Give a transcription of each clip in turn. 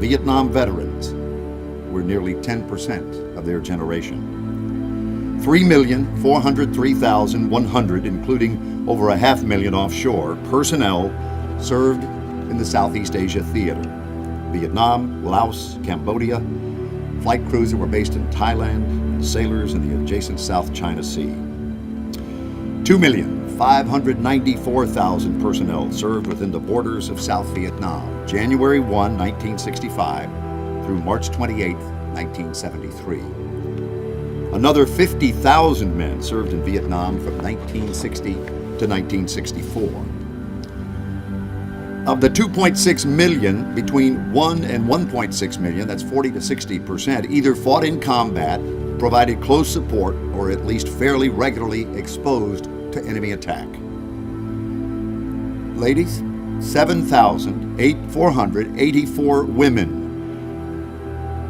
Vietnam veterans were nearly 10% of their generation. 3,403,100, including over 500,000 offshore, personnel served in the Southeast Asia theater. Vietnam, Laos, Cambodia. Flight crews that were based in Thailand, and sailors in the adjacent South China Sea. 2,594,000 personnel served within the borders of South Vietnam, January 1, 1965 through March 28, 1973. Another 50,000 men served in Vietnam from 1960 to 1964. Of the 2.6 million, between 1 and 1.6 million, that's 40 to 60%, either fought in combat, provided close support, or at least fairly regularly exposed to enemy attack. Ladies, 7,484 women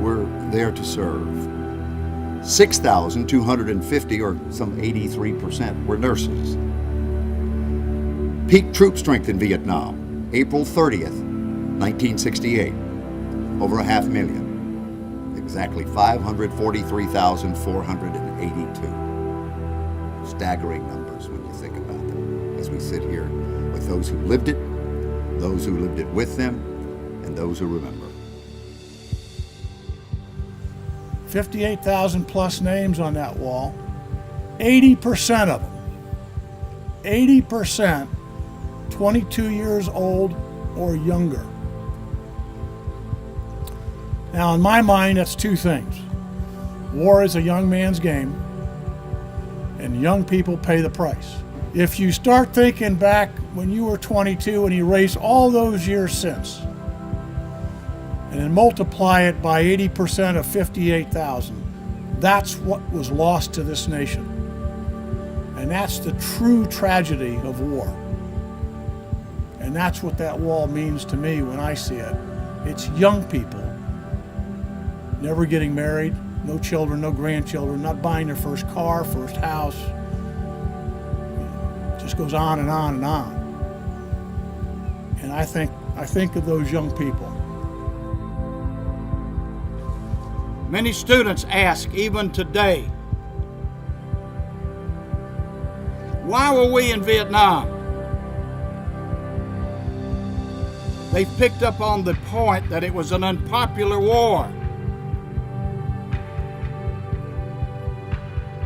were there to serve. 6,250, or some 83%, were nurses. Peak troop strength in Vietnam, April 30th, 1968, over 500,000. Exactly 543,482. Staggering numbers when you think about them, as we sit here with those who lived it, those who lived it with them, and those who remember. 58,000 plus names on that wall. 80% of them, 80%, 22 years old or younger. Now, in my mind, that's two things. War is a young man's game, and young people pay the price. If you start thinking back when you were 22 and erase all those years since, and then multiply it by 80% of 58,000, that's what was lost to this nation. And that's the true tragedy of war. And that's what that wall means to me when I see it. It's young people never getting married, no children, no grandchildren, not buying their first car, first house. It just goes on and on and on. And I think of those young people. Many students ask, even today, why were we in Vietnam? They picked up on the point that it was an unpopular war.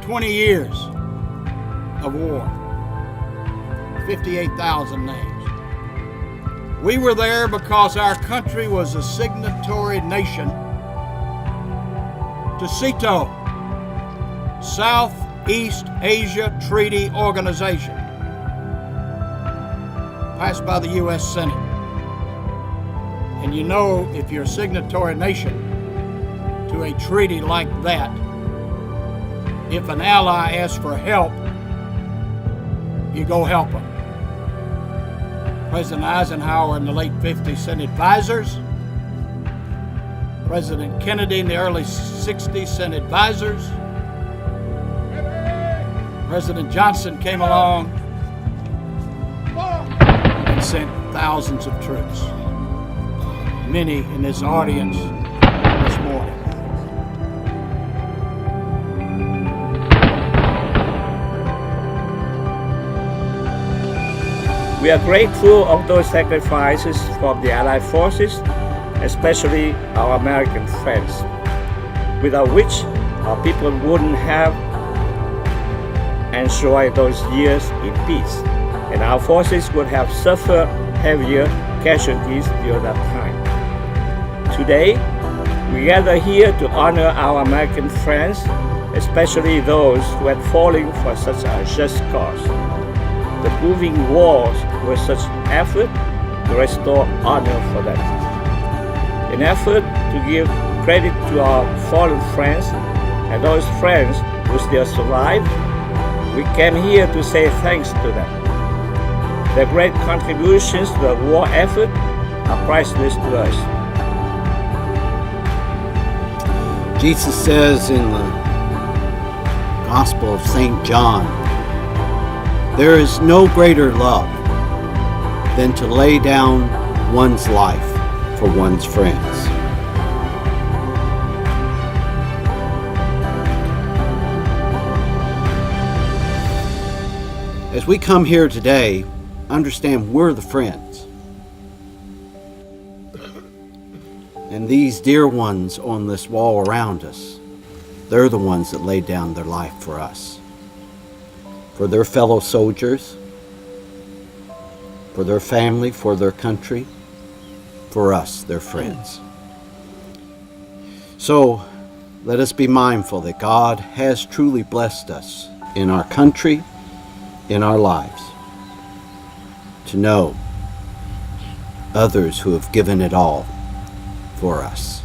20 years of war, 58,000 names. We were there because our country was a signatory nation to SEATO, Southeast Asia Treaty Organization, passed by the U.S. Senate. And you know, if you're a signatory nation to a treaty like that, if an ally asks for help, you go help them. President Eisenhower in the late 50s sent advisors. President Kennedy in the early 60s sent advisors. President Johnson came along and sent thousands of troops. Many in this audience this morning. We are grateful of those sacrifices from the Allied forces, especially our American friends, without which our people wouldn't have enjoyed those years in peace, and our forces would have suffered heavier casualties during that time. Today, we gather here to honor our American friends, especially those who had fallen for such a just cause. The moving walls were such effort to restore honor for them. An effort to give credit to our fallen friends and those friends who still survive. We came here to say thanks to them. Their great contributions to the war effort are priceless to us. Jesus says in the Gospel of St. John, there is no greater love than to lay down one's life for one's friends. As we come here today, understand we're the friends. And these dear ones on this wall around us, they're the ones that laid down their life for us, for their fellow soldiers, for their family, for their country, for us, their friends. So let us be mindful that God has truly blessed us in our country, in our lives, to know others who have given it all for us.